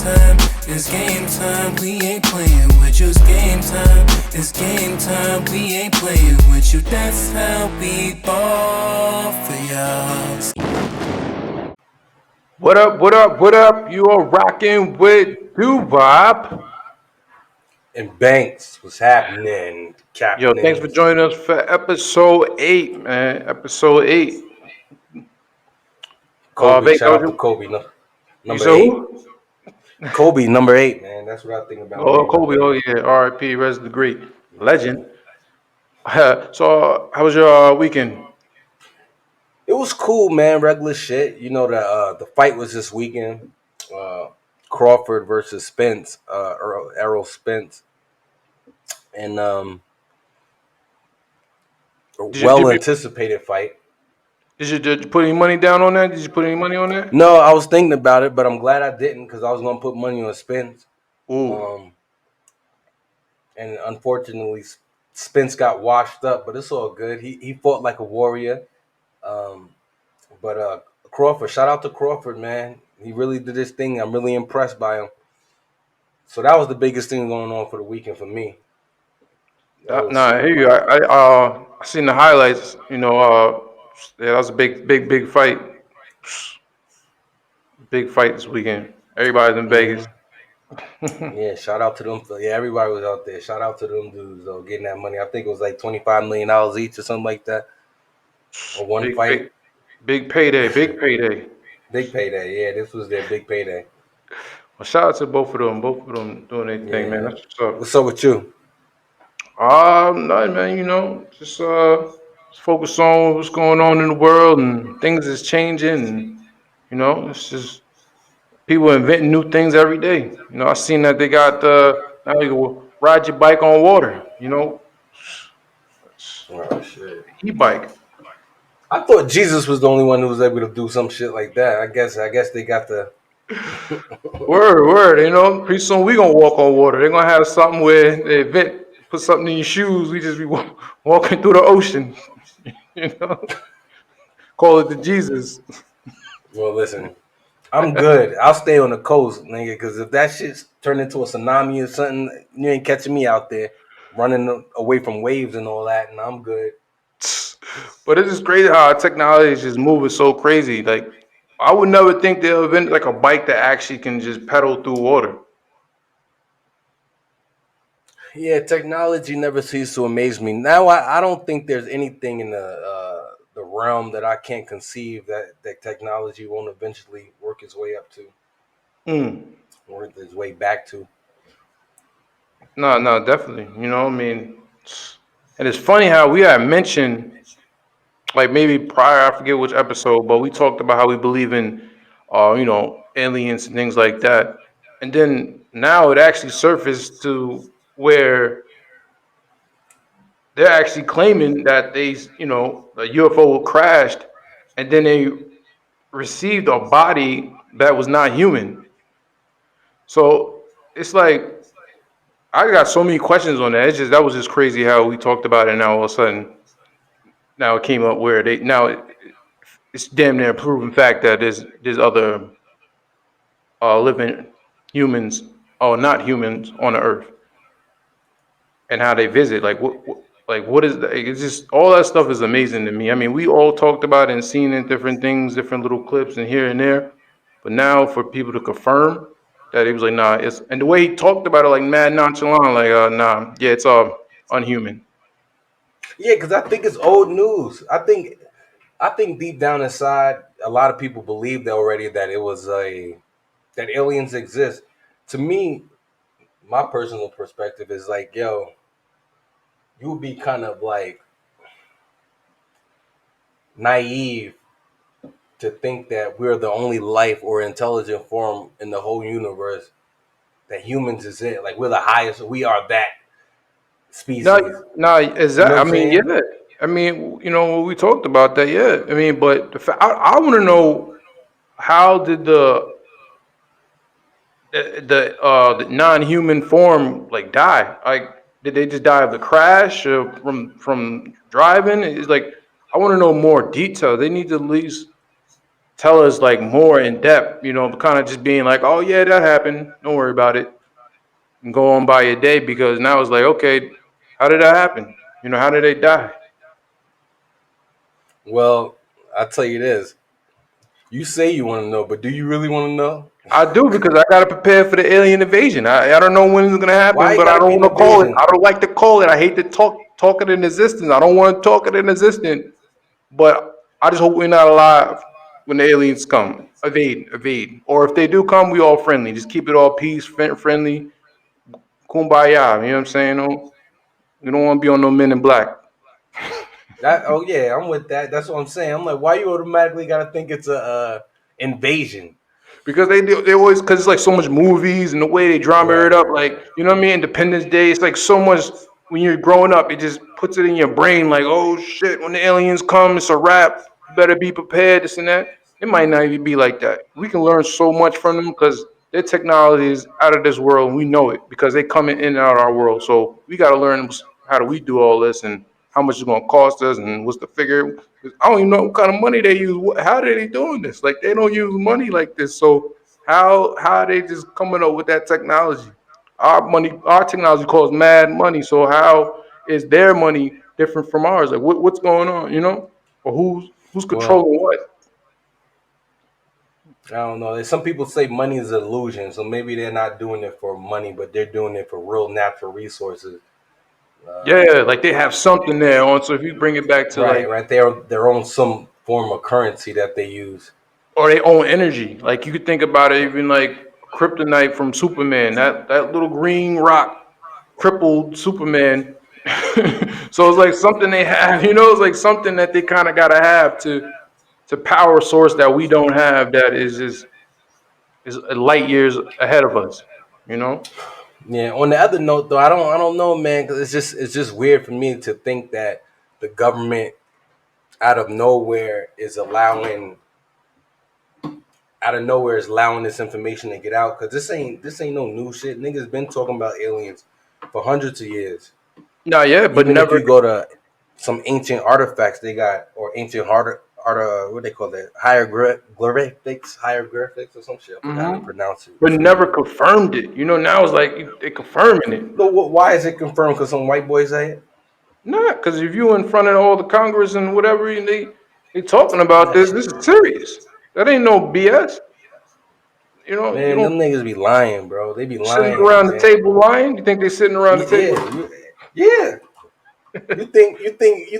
time, it's game time, we ain't playing with you. It's game time, it's game time, we ain't playing with you. That's how we ball for y'all. What up, what up, what up? You are rocking with Dubop. And Banks, what's happening, Yo, thanks for Captain? joining us for episode 8, man. Episode 8. Kobe, Banks, shout how was out to your... Kobe, You number said eight. who? Kobe, number 8, man. That's what I think about, Oh, man. Number Kobe. Oh, 8. yeah. R.I.P. Res the Great. Legend. So, how was your weekend? It was cool, man. Regular shit. You know the fight was this weekend. Uh, Crawford versus Spence, Errol Spence, and a Did you, well anticipated fight. did you put any money down on that? Did you put any money on that? No, I was thinking about it, but I'm glad I didn't because I was gonna put money on Spence. Ooh. Um, and unfortunately, Spence got washed up, but it's all good. He fought like a warrior. Um, but Crawford, shout out to Crawford, man. He really did his thing. I'm really impressed by him. So that was the biggest thing going on for the weekend for me. That little Nah, I super hear you. fight. I seen the highlights. Yeah, that was a big fight. Big fight this weekend. Everybody's in Vegas. Hmm. Yeah, shout out to them. Yeah, everybody was out there. Shout out to them dudes though, getting that money. I think it was like $25 million each or something like that, or one Big fight. pay, big payday, big payday. Big payday. Yeah, this was their big payday. Well, shout out to both of them doing their thing, man. Yeah. That's what's up. What's up with you? Nothing, man. Just focus on what's going on in the world and things is changing, and it's just people inventing new things every day. I seen that they got now you can ride your bike on water. Oh shit. E-bike. I thought Jesus was the only one who was able to do some shit like that. I guess they got the Word. Pretty soon we gonna walk on water. They're gonna have something where they invent, put something in your shoes. We just be walking through the ocean. You know, call it the Jesus. well. Listen, I'm good. I'll stay on the coast, nigga. Because if that shit's turned into a tsunami or something, you ain't catching me out there running away from waves and all that. And I'm good. But it's just crazy how technology is just moving so crazy. Like I would never think they'll invent like a bike that actually can just pedal through water. Yeah, technology never ceases to amaze me. Now I don't think there's anything in the realm that I can't conceive that technology won't eventually work its way up to, Mm. work its way back to. No, definitely. I mean, and it's funny how we had mentioned like maybe prior, I forget which episode, but we talked about how we believe in, aliens and things like that. And then now it actually surfaced to where they're actually claiming that a UFO crashed, and then they received a body that was not human. So it's like I got so many questions on that. It's just that was just crazy how we talked about it, and now all of a sudden now it came up where it's damn near proven fact that there's other living humans or not humans on the earth, and how they visit. Like what is the, it's just all that stuff is amazing to me. I mean, we all talked about and seen in different things, different little clips and here and there, but now for people to confirm that he was like, nah, it's and the way he talked about it, like mad nonchalant, like nah, yeah, it's unhuman. Yeah, because I think it's old news. I think deep down inside, a lot of people believed already that it was that aliens exist. To me, my personal perspective is like, yo, you would be kind of like naive to think that we're the only life or intelligent form in the whole universe. That humans is it. Like we're the highest. We are that No, species. no, is You know that? what I I'm mean, saying? yeah. I mean, we talked about that, yeah. I mean, but I want to know how did the non-human form like die? Like, did they just die of the crash or from driving? It's like I want to know more detail. They need to at least tell us like more in depth, kind of just being like, oh yeah, that happened. Don't worry about it. And go on by your day because now it's like, okay, how did that happen? How did they die? Well, I tell you this: you say you want to know, but do you really want to know? I do because I gotta prepare for the alien invasion. I don't know when it's gonna Why happen, it but I gotta don't be an want to call it. invasion? I don't like to call it. I hate to talk it in existence. I don't want to talk it in existence. But I just hope we're not alive when the aliens come. Evade. Or if they do come, we all friendly. Just keep it all peace, friendly, kumbaya. You know what I'm saying? No, we don't want to be on no Men in Black That oh yeah, I'm with that. That's what I'm saying. I'm like, why you automatically gotta think it's a invasion? because they always because it's like so much movies and the way they drama it up. Like you know what I mean? Independence Day. It's like so much when you're growing up. It just puts it in your brain like, oh shit, when the aliens come, it's a wrap. You better be prepared. This and that. It might not even be like that. We can learn so much from them because their technology is out of this world, and we know it because they come in and out of our world. So we got to learn how do we do all this and how much it's going to cost us and what's the figure. I don't even know what kind of money they use. How are they doing this? Like they don't use money like this. So how are they just coming up with that technology? Our technology costs mad money. So how is their money different from ours? Like what's going on? Or who's Well, controlling what? I don't know. Some people say money is an illusion, so maybe they're not doing it for money, but they're doing it for real natural resources. Yeah, like they have something there on. So if you bring it back to Right, like right. They're on some form of currency that they use. or they own energy. Like you could think about it, even like kryptonite from Superman. That little green rock crippled Superman. So it's like something they have. It's like something that they kind of gotta have to power a source that we don't have that is light years ahead of us. You know. Yeah. On the other note, though, I don't know, man, because it's just weird for me to think that the government out of nowhere is allowing this information to get out because this ain't no new shit. Niggas been talking about aliens for hundreds of years. No, yeah, but Even if never. you go to some ancient artifacts they got or ancient what they call that hieroglyphics or some shit. I forgot how to Mhm. pronounce it. But never confirmed it. Now it's like they confirming it. So why is it confirmed? Because some white boy say it. Not because if you in front of all the Congress and whatever, and they talking about That this shit, is serious. That ain't no BS. You man, don't them niggas be lying, bro. They be sitting lying, around the man. table lying. You think they sitting around the table? Yeah, yeah. You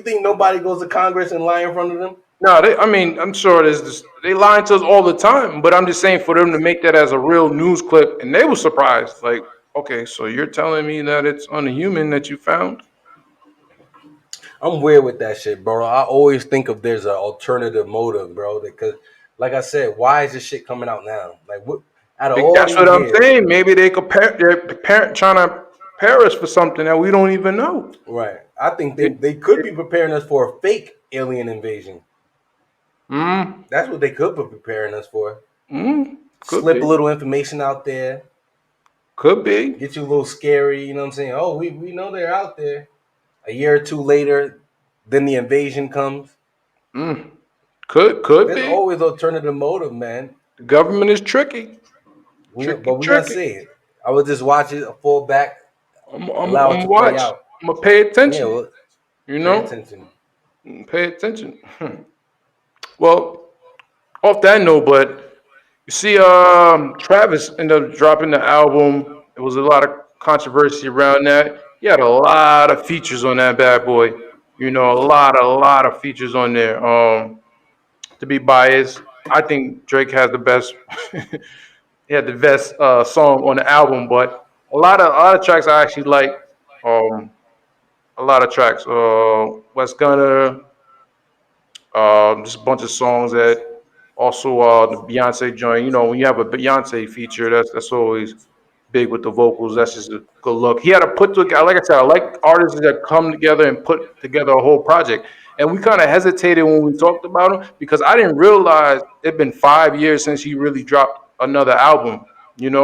think nobody goes to Congress and lie in front of them? No, I mean, I'm sure there's this, they lying to us all the time. But I'm just saying for them to make that as a real news clip, and they were surprised. Like, okay, so you're telling me that it's unhuman that you found? I'm weird with that shit, bro. I always think of there's an alternative motive, bro. Because, like I said, why is this shit coming out now? Like, what? Out of all That's what these I'm years, saying. Maybe they're trying to prepare us for something that we don't even know. right? I think they It, they could be preparing us for a fake alien invasion. mm, That's what they could be preparing us for. could Slip a be. little information out there, Could be. get you a little scary. You know what I'm saying? Oh, we know they're out there. A year or two later, then the invasion comes. Mm, could There's be. always alternative motive, man. The government is tricky. But Tricky, we gonna tricky. see it. I would just watch it, fall back, allow it I'm to play watch. out. I'm gonna pay Yeah, attention. well, You pay know, attention. pay attention. Well, off that note, but you see, Travis ended up dropping the album. There was a lot of controversy around that. He had a lot of features on that bad boy. A lot of features on there. To be biased, I think Drake has the best. He had the best song on the album, but a lot of tracks I actually like. Um, a lot of tracks. West Gunner, just a bunch of songs that also the Beyonce joint. When you have a Beyonce feature, that's always big with the vocals. That's just a good look. He had to put together, like I said, I like artists that come together and put together a whole project. And we kind of hesitated when we talked about him because I didn't realize it'd been 5 years since he really dropped another album.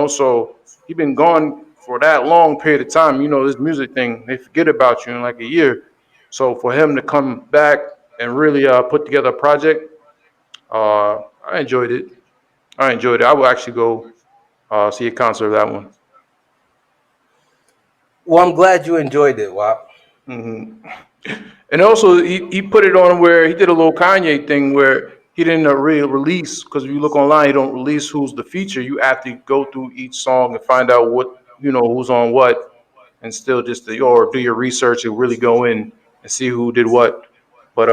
So he been gone for that long period of time. This music thing, they forget about you in like a year. So for him to come back and really put together a project, I enjoyed it. I enjoyed it. I will actually go see a concert of that one. Well, I'm glad you enjoyed it, Wap. Hmm. And also, he put it on where he did a little Kanye thing where he didn't release, because if you look online, you don't release who's the feature. You have to go through each song and find out what, who's on what, and still just or do your research and really go in and see who did what. But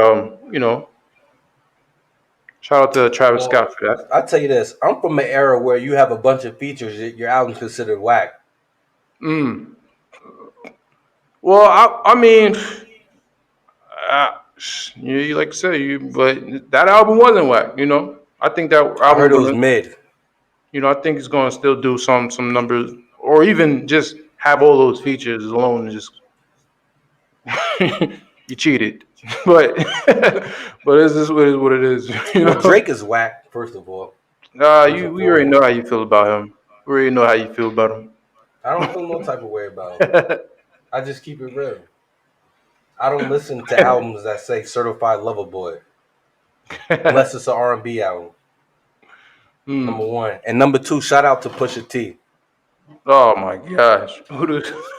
shout out to Travis Well, Scott for that. I tell you this, I'm from an era where you have a bunch of features, your album's considered whack. Mm. Well, I mean, uh, you like I said, but that album wasn't whack. I think that I heard album it was gonna, mid. I think it's gonna still do some numbers, or even just have all those features alone and just you cheated. But but it's just what it is. you Well, know. Drake is whack, first of all. First and We already know foremost. how you feel about him. We already know how you feel about him. I don't feel no type of way about him. I just keep it real. I don't listen to albums that say certified lover boy unless it's an R&B album. Number Hmm. one. And number two, shout out to Pusha T. Oh my gosh.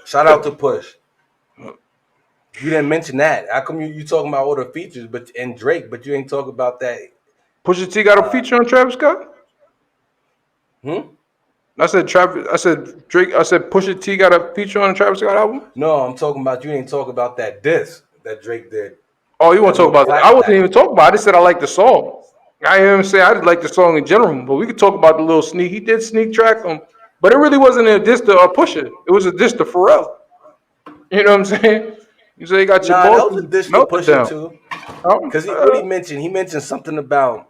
Shout out to Push. You didn't mention that. How come you talking about all the features and Drake, but you ain't talk about that? Pusha T got a Uh, feature on Travis Scott? hmm? I said Travis. I said Drake. I said Pusha T got a feature on the Travis Scott album. No, I'm talking about you didn't talk about that diss that Drake did. Oh, you want That to talk little about that? I clap wasn't back. even talking about it. I just said I like the song. I didn't even say I just like the song in general, but we could talk about the little sneak. He did sneak track on, but it really wasn't a diss to Pusha. It was a diss to Pharrell. You know what I'm saying? You say you got your Nah, that was a Boston diss to melted Pusha down. too. Um, Cause uh, he mentioned something about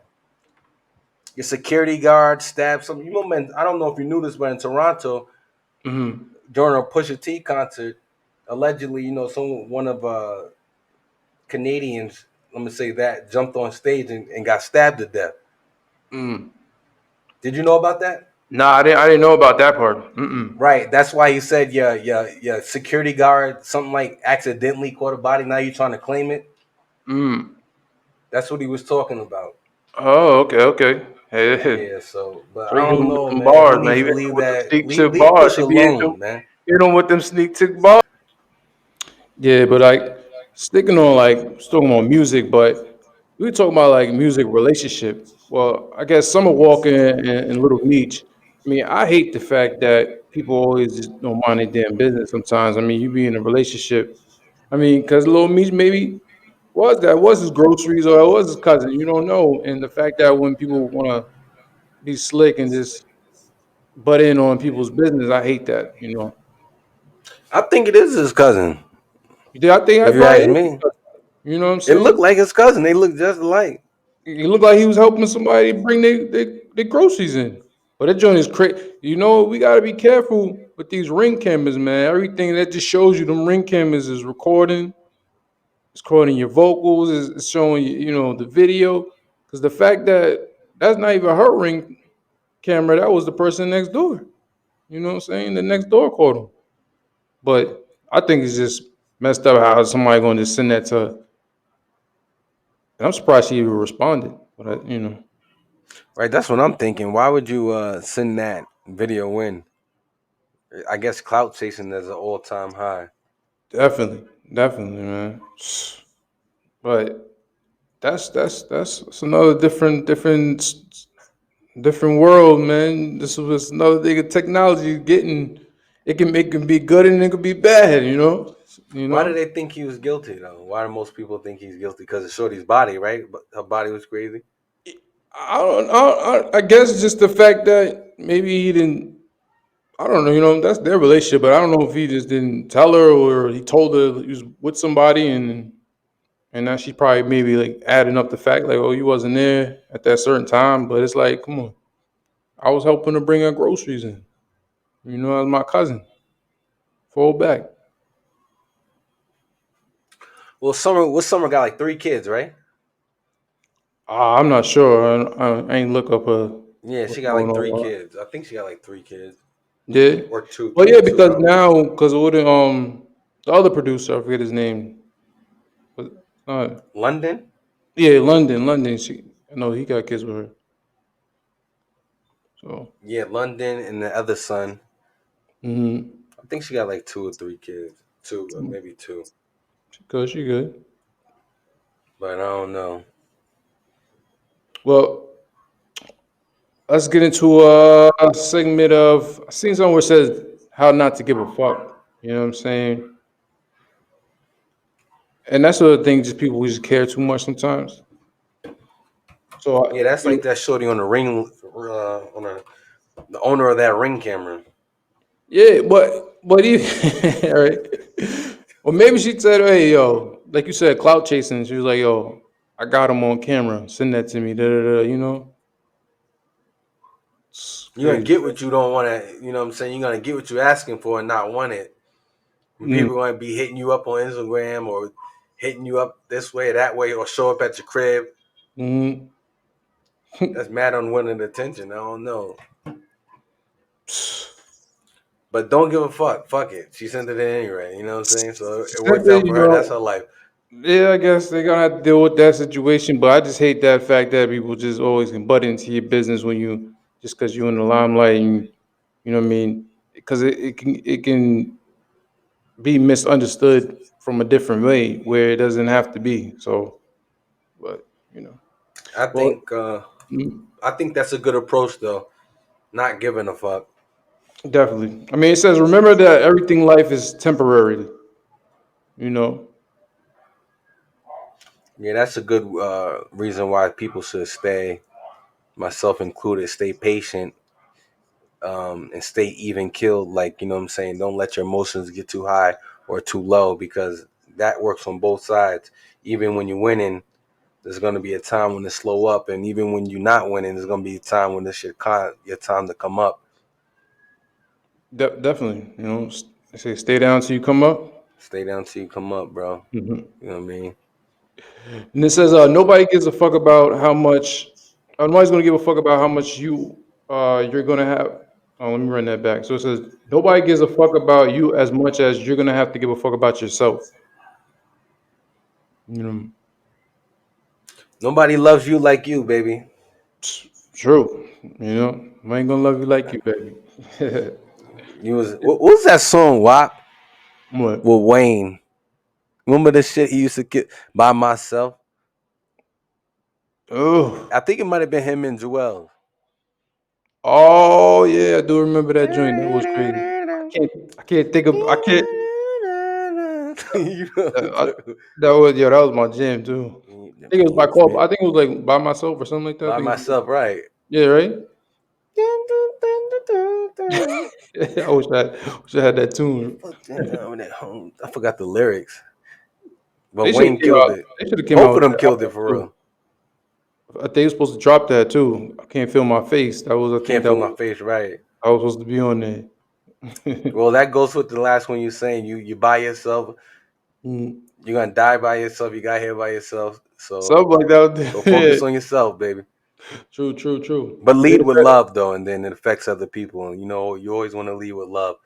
your security guard stabbed some. You know, I don't know if you knew this, but in Toronto mhm. during a Pusha T concert, allegedly, one of Canadians, let me say that, jumped on stage and got stabbed to death. Mm. Did you know about that? Nah, I didn't. I didn't know about that part. Mm-mm. Right. That's why he said your security guard something like accidentally caught a body. Now you're trying to claim it. Mm. That's what he was talking about. Oh, okay, okay. Hey, hey. Yeah. So, but So I he hit don't him with know, them man. He bars, man. needs He to hit him leave with them that. sneak tip Leave bars. Push He be alone, man. hit him with them sneak tip bars. Yeah, but like sticking on like talking about music, but we were talking about like music relationship. Well, I guess Summer Walker and Little Meech. I mean, I hate the fact that people always just don't mind their damn business. Sometimes, I mean, you be in a relationship. I mean, because Little Meech maybe was his groceries or it was his cousin. You don't know. And the fact that when people want to be slick and just butt in on people's business, I hate that. I think it is his cousin. I think I If you probably ask is. me, You know what I'm it looked saying? like his cousin. They look just alike. He looked like he was helping somebody bring their groceries in. But that joint is crazy. We got to be careful with these ring cameras, man. Everything that just shows you them ring cameras is recording. It's recording your vocals. It's showing you, the video. Because the fact that that's not even her ring camera, that was the person next door. You know what I'm saying? The next door caught him. But I think it's just messed up how somebody going to send that to her. And I'm surprised she even responded. But, Right. That's what I'm thinking. Why would you send that video in? I guess clout chasing is an all time high. definitely, definitely, man. But that's another different world, man. This was another thing of technology getting. It can be good and it can be bad, You Why do know. they think he was guilty though? Why do most people think he's guilty? Because of Shorty's body, right? But her body was crazy. I don't. I guess just the fact that maybe he didn't. I don't know. That's their relationship, but I don't know if he just didn't tell her or he told her he was with somebody and now she probably maybe like adding up the fact like, oh, you wasn't there at that certain time. But it's like, come on, I was helping her bring her groceries in. As my cousin. Fall back. Well, Summer got like 3 kids, right? I'm not sure. I ain't look up Yeah, what's she got going like on. three kids. I think she got like 3 kids Yeah. or two, Well, two, yeah, two because probably. now because what the other producer, I forget his name. But, London. yeah, London. I know he got kids with her. So, Yeah, London and the other son. mm-hmm. I think she got like 2 or 3 kids. Two, maybe two. She good. But I don't know. Well, let's get into a segment of. I seen somewhere says how not to give a fuck. You know what I'm saying? And that's the other thing. Just people who just care too much sometimes. So, Yeah, that's like that shorty on the ring, the owner of that Ring camera. yeah, but even all right. Well, maybe she said, "Hey, yo," like you said, clout chasing. She was like, "Yo, I got him on camera. Send that to me." Da da da. You know, it's You're gonna crazy. get what you don't want to. You know what I'm saying? You're gonna get what you're asking for and not want it. When Mm, people are gonna be hitting you up on Instagram or hitting you up this way, that way, or show up at your crib. mm. That's mad unwanted attention. I don't know. But don't give a fuck. Fuck it. She sent it in anyway. You know what I'm saying? So it worked Simply, out you for her. That's her know, life. yeah, I guess they're gonna have to deal with that situation. But I just hate that fact that people just always can butt into your business when you just because you're in the limelight and you know what I mean. Because it can be misunderstood from a different way where it doesn't have to be. So, but you know, I well, think uh, mm, I think that's a good approach though. Not giving a fuck. definitely. I mean, it says remember that everything in life is temporary. You know, Yeah, that's a good reason why people should stay, myself included, stay patient and stay even killed. Like, you know what I'm saying? Don't let your emotions get too high or too low because that works on both sides. Even when you're winning, there's going to be a time when it slow up. And even when you're not winning, there's going to be a time when this shit your time to come up. definitely. You know, they say stay down till you come up. Stay down till you come up, bro. Mhm. You know what I mean? And it says nobody gives a fuck about how much. Nobody's gonna give a fuck about how much you're gonna have. Oh, let me run that back. So it says nobody gives a fuck about you as much as you're gonna have to give a fuck about yourself. You know, Nobody loves you like you, baby. it's true. You know, I ain't gonna love you like you, baby. You was what was that song, WAP, What? with Wayne? Remember the shit he used to get by myself? Oh, I think it might have been him and Joel. oh yeah, I do remember that joint. That was crazy. I can't think of. I can't. You know, I, that was yeah, that was my jam too. I think it was by please, call. man. I think it was like by myself or something like that. I By think it was, myself, right? yeah, right. I wish I had that tune. I forgot the lyrics, but They should have Wayne came killed out. it. They should have came out Both of with them that killed it album for too. real. I think they were supposed to drop that too. I can't feel my face. That was I think Can't that feel my was face, right? I was supposed to be on there. Well, that goes with the last one you saying. You by yourself. Mm. You're gonna die by yourself. You got here by yourself. So Something like that. so Yeah. focus on yourself, baby. True, true, true. But And then lead it with said, love though, and then it affects other people. And you know, you always want to lead with love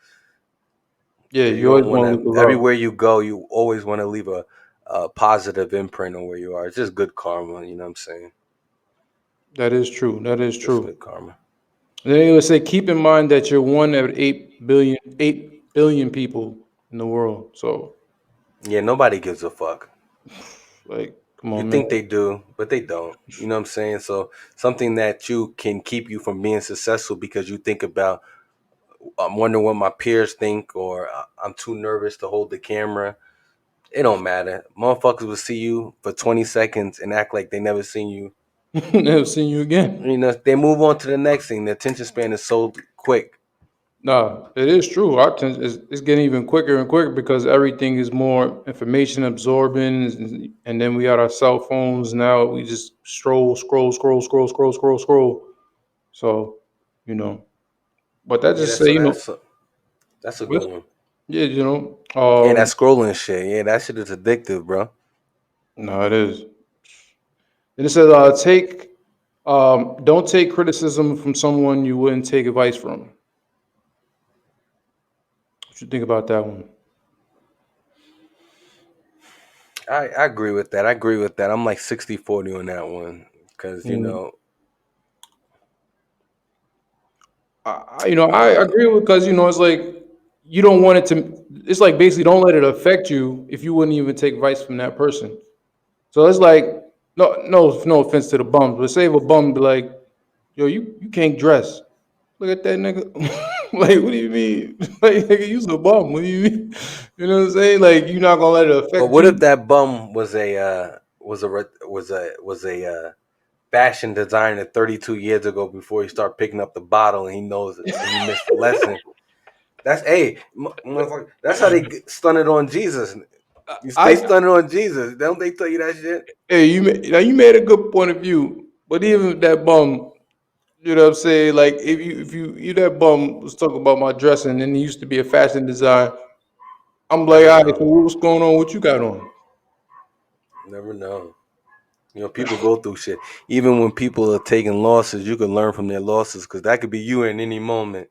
yeah, because you you always don't want want to leave to. with love. Everywhere you go, you always want to leave a positive imprint on where you are. It's just good karma. You know what I'm saying? That is true. That is Just true. good karma. And then it would say, keep in mind that you're one of 8 billion people in the world. So, Yeah, nobody gives a fuck. like, come You on, man. think they do, but they don't. You know what I'm saying? So something that you can keep you from being successful because you think about, I'm wondering what my peers think, or I'm too nervous to hold the camera. It don't matter. Motherfuckers will see you for 20 seconds and act like they never seen you. Never seen you again. You know, they move on to the next thing. The attention span is so quick. Nah, it is true. It's getting even quicker and quicker because everything is more information absorbing, and then we got our cell phones now. We just scroll. So, you know, but that Yeah, just say, that's a what? good one. Yeah, Yeah, that scrolling shit. Yeah, that shit is addictive, bro. no, it is. And it says, don't take criticism from someone you wouldn't take advice from. What you think about that one? I agree with that. I agree with that. I'm like 60-40 on that one. Because, you Mm, know, I agree with because it's like you don't want it to. It's like basically don't let it affect you if you wouldn't even take advice from that person. So it's like no offense to the bums, but say if a bum be like, yo, you can't dress. Look at that nigga. Like, what do you mean? Like, nigga, you's a bum. What do you mean? You know what I'm saying? Like, you're not gonna let it But affect what if you. that bum was a fashion designer 32 years ago before he started picking up the bottle and he knows it and he missed the lesson? That's motherfucker. That's how they get stunted on Jesus. You stay I stunted on Jesus. Don't they tell you that shit? Hey, you made a good point of view, but even that bum, you know what I'm saying? Like, if you that bum was talking about my dressing, and he used to be a fashion designer. I'm like, Never all right, so know. what's going on? What you got on? Never know. People go through shit. Even when people are taking losses, you can learn from their losses because that could be you in any moment.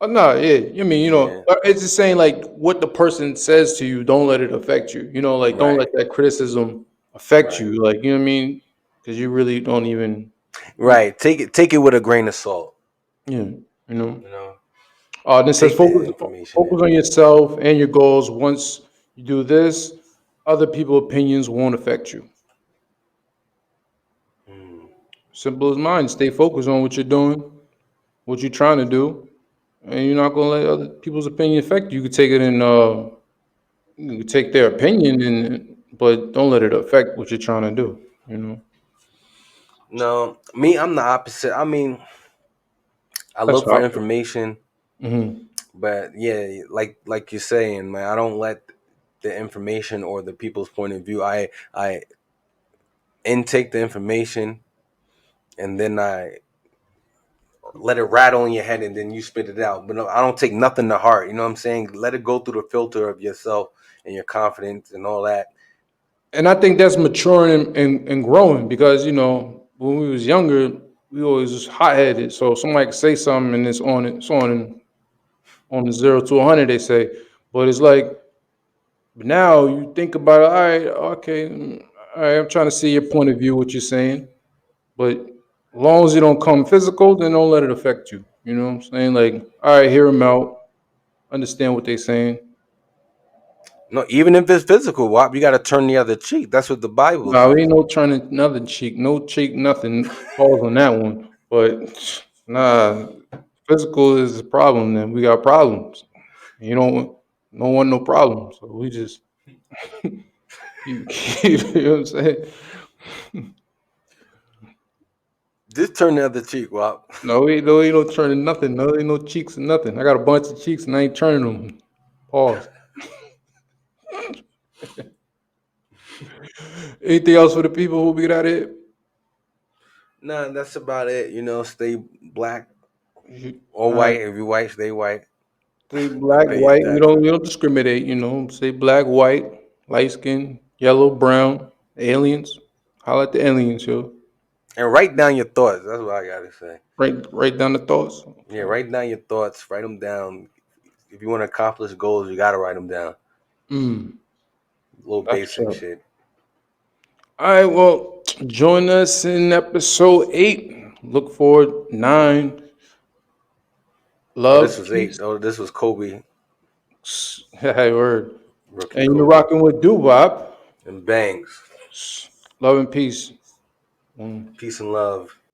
Oh, no, yeah. I mean, Yeah. it's just saying like what the person says to you. Don't let it affect you. Like don't let Right. that criticism affect Right. you. Like you know what I mean? Because you really don't even. Right. Take it with a grain of salt. Yeah. You know. You know. This says Take the focus information in. focus on yourself and your goals. Once you do this, other people's opinions won't affect you. Mm. Simple as mine. Stay focused on what you're doing, what you're trying to do, and you're not gonna let other people's opinion affect you. You could take it in. You could take their opinion, but don't let it affect what you're trying to do. You know. No, me, I'm the opposite. I mean, I That's look how for I feel. information, Hmm. but yeah, like you're saying, man, I don't let the information or the people's point of view. I intake the information and then I let it rattle in your head and then you spit it out. But no, I don't take nothing to heart. You know what I'm saying? Let it go through the filter of yourself and your confidence and all that. And I think that's maturing and growing because when we was younger, we always was hot headed. So somebody could say something and it's on the 0 to 100. They say, but it's like but now you think about it. All right, okay, all right. I'm trying to see your point of view, what you're saying, but as long as you don't come physical, then don't let it affect you. You know what I'm saying? Like, all right, hear them out, understand what they're saying. No, even if it's physical, Wop, you got to turn the other cheek. That's what the Bible No, says. ain't no turning another cheek, no cheek, nothing falls on that one. But nah, physical is a problem. Then we got problems. You don't want no problems. So we just you, you know what I'm saying? Just turn the other cheek, Wop. No, ain't no turning nothing. No, ain't no cheeks and nothing. I got a bunch of cheeks and I ain't turning them. Pause. Anything else for the people who get out of here? Nah, that's about it. Stay black or All right. white. If you white, stay white Stay and black, pay your white. We taxes. don't discriminate. Stay black, white, light skin, yellow, brown, aliens. Holla at the aliens, yo. And write down your thoughts. That's what I gotta say. Write down the thoughts. Yeah, write down your thoughts. Write them down. If you want to accomplish goals, you gotta write them down. Mm, Little that's basic what's up. shit. All right, well, join us in episode 8. Look forward 9. Oh, this Love, was eight. peace. Oh, this was Kobe, Hey, word. rookie And you're Kobe, rocking with Doo-Wop. and Bangs. Love and peace. Mm. Peace and love.